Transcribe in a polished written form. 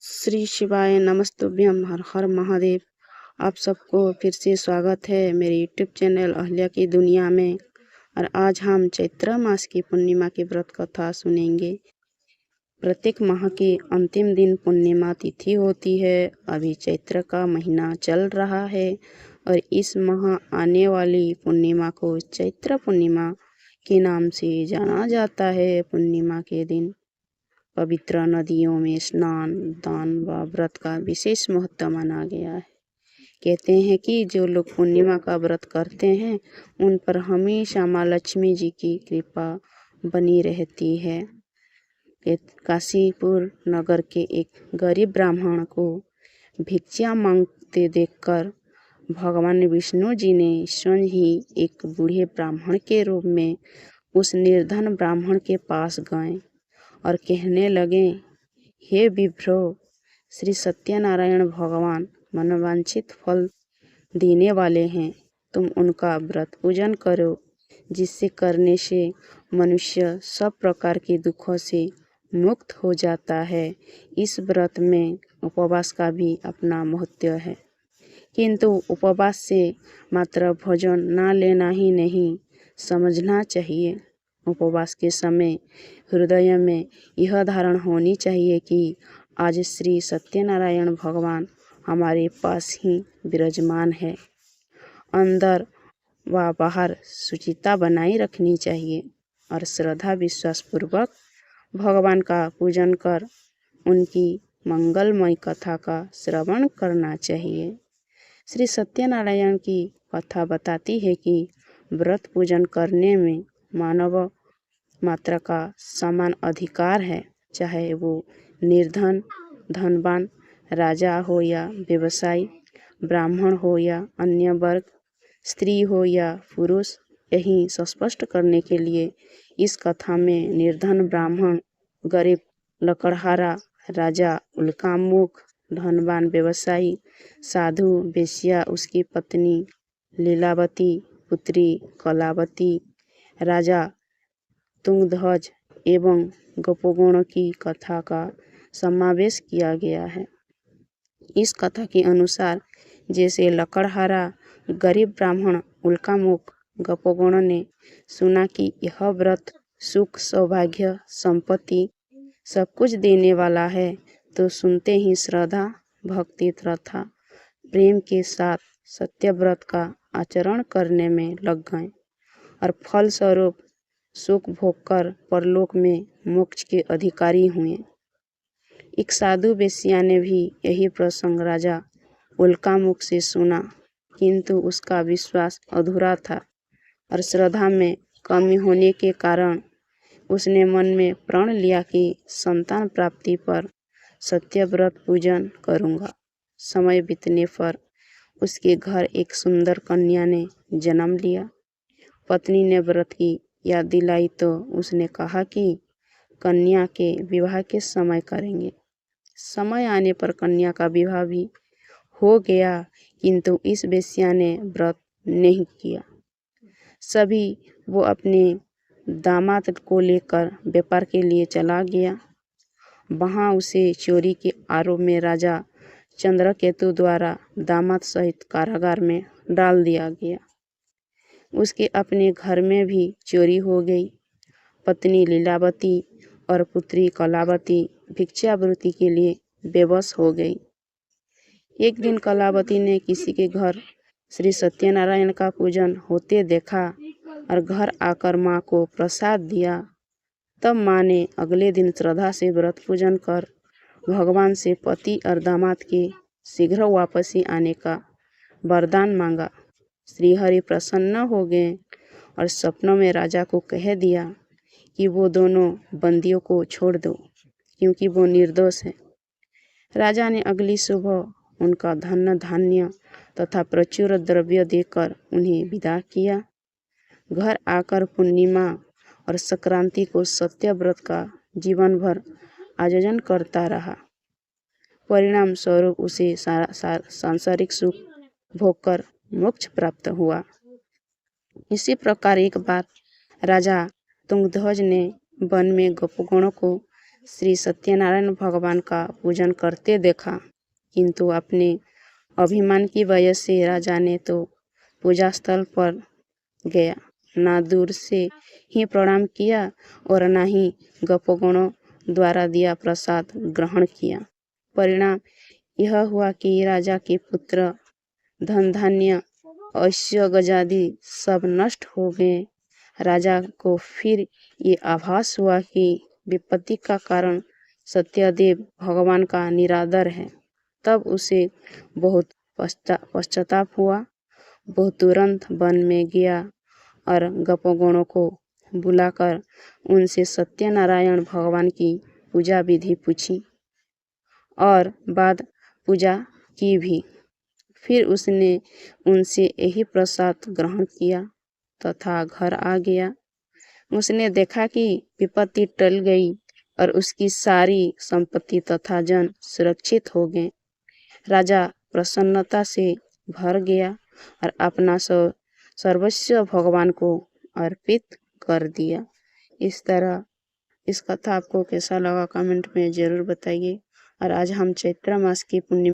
श्री शिवाय नमस्तुभ्यम हर हर महादेव। आप सबको फिर से स्वागत है मेरे यूट्यूब चैनल अहल्या की दुनिया में। और आज हम चैत्र मास की पूर्णिमा की व्रत कथा सुनेंगे। प्रत्येक माह के अंतिम दिन पूर्णिमा तिथि होती है। अभी चैत्र का महीना चल रहा है और इस माह आने वाली पूर्णिमा को चैत्र पूर्णिमा के नाम से जाना जाता है। पूर्णिमा के दिन पवित्र नदियों में स्नान, दान व व्रत का विशेष महत्व माना गया है। कहते हैं कि जो लोग पूर्णिमा का व्रत करते हैं उन पर हमेशा माँ लक्ष्मी जी की कृपा बनी रहती है। काशीपुर नगर के एक गरीब ब्राह्मण को भिक्षा मांगते देखकर भगवान विष्णु जी ने स्वयं ही एक बूढ़े ब्राह्मण के रूप में उस निर्धन ब्राह्मण के पास गए और कहने लगे, हे विप्रो, श्री सत्यनारायण भगवान मनोवांछित फल देने वाले हैं। तुम उनका व्रत पूजन करो, जिससे करने से मनुष्य सब प्रकार के दुखों से मुक्त हो जाता है। इस व्रत में उपवास का भी अपना महत्व है, किंतु उपवास से मात्र भोजन न लेना ही नहीं, समझना चाहिए। उपवास के समय हृदय में यह धारणा होनी चाहिए कि आज श्री सत्यनारायण भगवान हमारे पास ही विराजमान है। अंदर व बाहर शुचिता बनाई रखनी चाहिए और श्रद्धा विश्वास पूर्वक भगवान का पूजन कर उनकी मंगलमय कथा का श्रवण करना चाहिए। श्री सत्यनारायण की कथा बताती है कि व्रत पूजन करने में मानव मात्र का समान अधिकार है, चाहे वो निर्धन, धनवान, राजा हो या व्यवसायी, ब्राह्मण हो या अन्य वर्ग, स्त्री हो या पुरुष। यही स्पष्ट करने के लिए इस कथा में निर्धन ब्राह्मण, गरीब लकड़हारा, राजा उल्कामुख, धनवान व्यवसायी, साधु वेश्या, उसकी पत्नी लीलावती, पुत्री कलावती, राजा तुंगध्वज एवं गोपगणों की कथा का समावेश किया गया है। इस कथा के अनुसार जैसे लकड़हारा गरीब ब्राह्मण उल्कामुख गोपगणों ने सुना कि यह व्रत सुख, सौभाग्य, संपत्ति सब कुछ देने वाला है, तो सुनते ही श्रद्धा, भक्ति तथा प्रेम के साथ सत्य व्रत का आचरण करने में लग गए और फलस्वरूप सुख भोग कर परलोक में मोक्ष के अधिकारी हुए। एक साधु वेश्या ने भी यही प्रसंग राजा उल्कामुख से सुना, किंतु उसका विश्वास अधूरा था और श्रद्धा में कमी होने के कारण उसने मन में प्रण लिया कि संतान प्राप्ति पर सत्य व्रत पूजन करूँगा। समय बीतने पर उसके घर एक सुंदर कन्या ने जन्म लिया। पत्नी ने व्रत की याद दिलाई तो उसने कहा कि कन्या के विवाह के समय करेंगे। समय आने पर कन्या का विवाह भी हो गया, किंतु इस वेश्या ने व्रत नहीं किया। सभी वो अपने दामाद को लेकर व्यापार के लिए चला गया। वहाँ उसे चोरी के आरोप में राजा चंद्रकेतु द्वारा दामाद सहित कारागार में डाल दिया गया। उसके अपने घर में भी चोरी हो गई। पत्नी लीलावती और पुत्री कलावती भिक्षावृत्ति के लिए बेबस हो गई। एक दिन कलावती ने किसी के घर श्री सत्यनारायण का पूजन होते देखा और घर आकर माँ को प्रसाद दिया। तब माँ ने अगले दिन श्रद्धा से व्रत पूजन कर भगवान से पति और दामाद के शीघ्र वापसी आने का वरदान मांगा। श्रीहरि प्रसन्न हो गए और सपनों में राजा को कह दिया कि वो दोनों बंदियों को छोड़ दो, क्योंकि वो निर्दोष है। राजा ने अगली सुबह उनका धन धान्य तथा प्रचुर द्रव्य देकर उन्हें विदा किया। घर आकर पूर्णिमा और संक्रांति को सत्य व्रत का जीवन भर आयोजन करता रहा। परिणाम स्वरूप उसे सांसारिक सुख भोग कर मोक्ष प्राप्त हुआ। इसी प्रकार एक बार राजा तुंगध्वज ने वन में गोपगणों को श्री सत्यनारायण भगवान का पूजन करते देखा, किंतु अपने अभिमान की वजह से राजा ने तो पूजा स्थल पर गया ना दूर से ही प्रणाम किया और न ही गपोगणों द्वारा दिया प्रसाद ग्रहण किया। परिणाम यह हुआ कि राजा के पुत्र, धन धान्य, ऐश्वर्य गजादि सब नष्ट हो गए। राजा को फिर ये आभास हुआ कि विपत्ति का कारण सत्यदेव भगवान का निरादर है। तब उसे बहुत पश्चाताप हुआ। वह तुरंत वन में गया और गपोगणों को बुलाकर उनसे सत्यनारायण भगवान की पूजा विधि पूछी और बाद पूजा की भी। फिर उसने उनसे यही प्रसाद ग्रहण किया तथा घर आ गया। उसने देखा कि विपत्ति टल गई और उसकी सारी संपत्ति तथा जन सुरक्षित हो गए। राजा प्रसन्नता से भर गया और अपना सर्वस्व भगवान को अर्पित कर दिया। इस तरह इस कथा आपको कैसा लगा कमेंट में ज़रूर बताइए। और आज हम चैत्र मास की पूर्णिमा